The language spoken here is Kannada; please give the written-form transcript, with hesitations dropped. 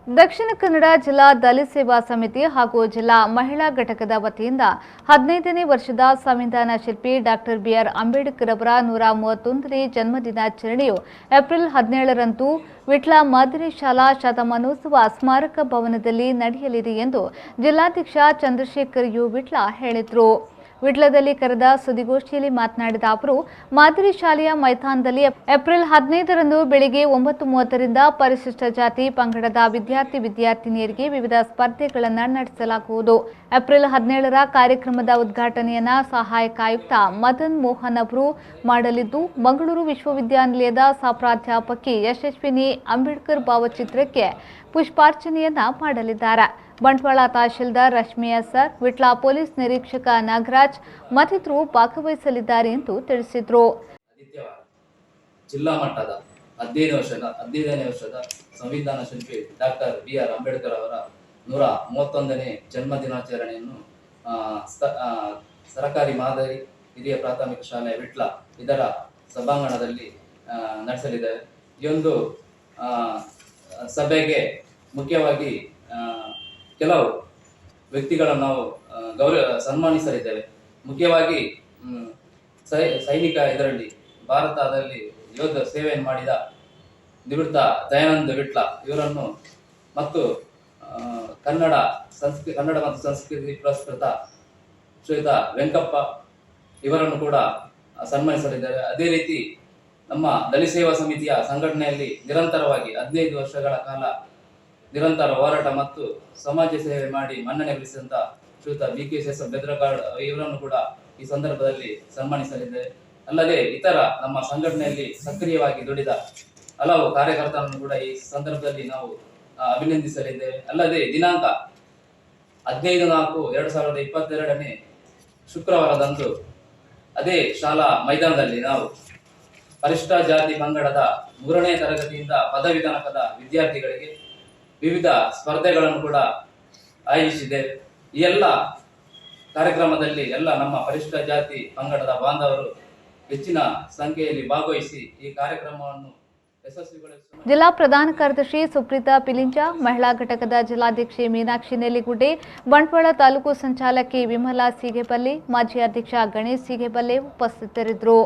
ದಕ್ಷಿಣ ಕನ್ನಡ ಜಿಲ್ಲಾ ದಲಿತ ಸೇವಾ ಸಮಿತಿ ಹಾಗೂ ಜಿಲ್ಲಾ ಮಹಿಳಾ ಘಟಕದ ವತಿಯಿಂದ 15ನೇ ವರ್ಷದ ಸಂವಿಧಾನ ಶಿಲ್ಪಿ ಡಾಕ್ಟರ್ ಬಿಆರ್ ಅಂಬೇಡ್ಕರ್ ಅವರ 131ನೇ ಜನ್ಮದಿನಾಚರಣೆಯು ಏಪ್ರಿಲ್ 17ರಂದು ವಿಟ್ಲ ಮಾದರಿ ಶಾಲಾ ಶತಮಾನೋತ್ಸವ ಸ್ಮಾರಕ ಭವನದಲ್ಲಿ ನಡೆಯಲಿದೆ ಎಂದು ಜಿಲ್ಲಾಧ್ಯಕ್ಷ ಚಂದ್ರಶೇಖರ್ ಯು ವಿಟ್ಲ ಹೇಳಿದರು. ವಿಟ್ಲದಲ್ಲಿ ಕರೆದ ಸುದ್ದಿಗೋಷ್ಠಿಯಲ್ಲಿ ಮಾತನಾಡಿದ ಅವರು, ಮಾದರಿ ಶಾಲೆಯ ಮೈದಾನದಲ್ಲಿ ಏಪ್ರಿಲ್ 15ರಂದು ಬೆಳಿಗ್ಗೆ 9:30ರಿಂದ ಪರಿಶಿಷ್ಟ ಜಾತಿ ಪಂಗಡದ ವಿದ್ಯಾರ್ಥಿನಿಯರಿಗೆ ವಿವಿಧ ಸ್ಪರ್ಧೆಗಳನ್ನು ನಡೆಸಲಾಗುವುದು. ಏಪ್ರಿಲ್ 17ರ ಕಾರ್ಯಕ್ರಮದ ಉದ್ಘಾಟನೆಯನ್ನ ಸಹಾಯಕ ಆಯುಕ್ತ ಮದನ್ ಮೋಹನ್ ಅವರು ಮಾಡಲಿದ್ದು, ಮಂಗಳೂರು ವಿಶ್ವವಿದ್ಯಾನಿಲಯದ ಸಹಪ್ರಾಧ್ಯಾಪಕಿ ಯಶಸ್ವಿನಿ ಅಂಬೇಡ್ಕರ್ ಭಾವಚಿತ್ರಕ್ಕೆ ಪುಷ್ಪಾರ್ಚನೆಯನ್ನ ಮಾಡಲಿದ್ದಾರೆ. ಬಂಟ್ವಾಳ ತಹಶೀಲ್ದಾರ್ ರಶ್ಮಿ ಸರ್, ವಿಟ್ಲ ಪೊಲೀಸ್ ನಿರೀಕ್ಷಕ ನಾಗರಾಜ್ ಮತ್ತಿತರರು ಭಾಗವಹಿಸಲಿದ್ದಾರೆ ಎಂದು ತಿಳಿಸಿದರು. ಜಿಲ್ಲಾ ಮಟ್ಟದ 15ನೇ ವರ್ಷದ ಸಂವಿಧಾನ ಶಿಲ್ಪಿ ಡಾಕ್ಟರ್ ಬಿಆರ್ ಅಂಬೇಡ್ಕರ್ ಅವರ 131ನೇ ಜನ್ಮ ದಿನಾಚರಣೆಯನ್ನು ಸರ್ಕಾರಿ ಮಾದರಿ ಹಿರಿಯ ಪ್ರಾಥಮಿಕ ಶಾಲೆ ವಿಟ್ಲ ಇದರ ಸಭಾಂಗಣದಲ್ಲಿ ನಡೆಸಲಿದ್ದೇವೆ. ಈ ಒಂದು ಸಭೆಗೆ ಮುಖ್ಯವಾಗಿ ಕೆಲವು ವ್ಯಕ್ತಿಗಳನ್ನು ನಾವು ಸನ್ಮಾನಿಸಲಿದ್ದೇವೆ. ಮುಖ್ಯವಾಗಿ ಸೈನಿಕ ಇದರಲ್ಲಿ ಭಾರತದಲ್ಲಿ ಯೋಧ ಸೇವೆಯನ್ನು ಮಾಡಿದ ನಿವೃತ್ತ ದಯಾನಂದ ವಿಟ್ಲ ಇವರನ್ನು ಮತ್ತು ಕನ್ನಡ ಮತ್ತು ಸಂಸ್ಕೃತಿ ಪುರಸ್ಕೃತ ಶ್ರೀಯುತ ವೆಂಕಪ್ಪ ಇವರನ್ನು ಕೂಡ ಸನ್ಮಾನಿಸಲಿದ್ದೇವೆ. ಅದೇ ರೀತಿ ನಮ್ಮ ದಲಿತ ಸೇವಾ ಸಮಿತಿಯ ಸಂಘಟನೆಯಲ್ಲಿ ನಿರಂತರವಾಗಿ 15 ವರ್ಷಗಳ ಕಾಲ ನಿರಂತರ ಹೋರಾಟ ಮತ್ತು ಸಮಾಜ ಸೇವೆ ಮಾಡಿ ಮನ್ನಣೆ ಗಳಿಸಿದಂತ ಶ್ರೀಯುತ BKSS ಬೆದ್ರಕಾಡ್ ಇವರನ್ನು ಕೂಡ ಈ ಸಂದರ್ಭದಲ್ಲಿ ಸನ್ಮಾನಿಸಲಿದ್ದೇವೆ. ಅಲ್ಲದೆ ಇತರ ನಮ್ಮ ಸಂಘಟನೆಯಲ್ಲಿ ಸಕ್ರಿಯವಾಗಿ ದುಡಿದ ಹಲವು ಕಾರ್ಯಕರ್ತರನ್ನು ಕೂಡ ಈ ಸಂದರ್ಭದಲ್ಲಿ ನಾವು ಅಭಿನಂದಿಸಲಿದ್ದೇವೆ. ಅಲ್ಲದೆ ದಿನಾಂಕ 15/4/2022ನೇ ಶುಕ್ರವಾರದಂದು ಅದೇ ಶಾಲಾ ಮೈದಾನದಲ್ಲಿ ನಾವು ಪರಿಶಿಷ್ಟ ಜಾತಿ ಪಂಗಡದ 3ನೇ ತರಗತಿಯಿಂದ ಪದವಿ ತನಕದ ವಿದ್ಯಾರ್ಥಿಗಳಿಗೆ ವಿವಿಧ ಸ್ಪರ್ಧೆಗಳನ್ನು ಕೂಡ ಆಯೋಜಿಸಿದ್ದೇವೆ. ಈ ಎಲ್ಲ ಕಾರ್ಯಕ್ರಮದಲ್ಲಿ ಎಲ್ಲ ನಮ್ಮ ಪರಿಶಿಷ್ಟ ಜಾತಿ ಪಂಗಡದ ಬಾಂಧವರು ಹೆಚ್ಚಿನ ಸಂಖ್ಯೆಯಲ್ಲಿ ಭಾಗವಹಿಸಿ ಈ ಕಾರ್ಯಕ್ರಮವನ್ನು ಯಶಸ್ವಿಗೊಳಿಸುವ ಜಿಲ್ಲಾ ಪ್ರಧಾನ ಕಾರ್ಯದರ್ಶಿ ಸುಪ್ರೀತಾ ಪಿಲಿಂಜ, ಮಹಿಳಾ ಘಟಕದ ಜಿಲ್ಲಾಧ್ಯಕ್ಷೆ ಮೀನಾಕ್ಷಿ ನೆಲಿಗುಡ್ಡೆ, ಬಂಟ್ವಾಳ ತಾಲೂಕು ಸಂಚಾಲಕಿ ವಿಮಲಾ ಸೀಗೆಬಲ್ಲೆ, ಮಾಜಿ ಅಧ್ಯಕ್ಷ ಗಣೇಶ್ ಸೀಗೆಬಲ್ಲೆ ಉಪಸ್ಥಿತರಿದ್ದರು.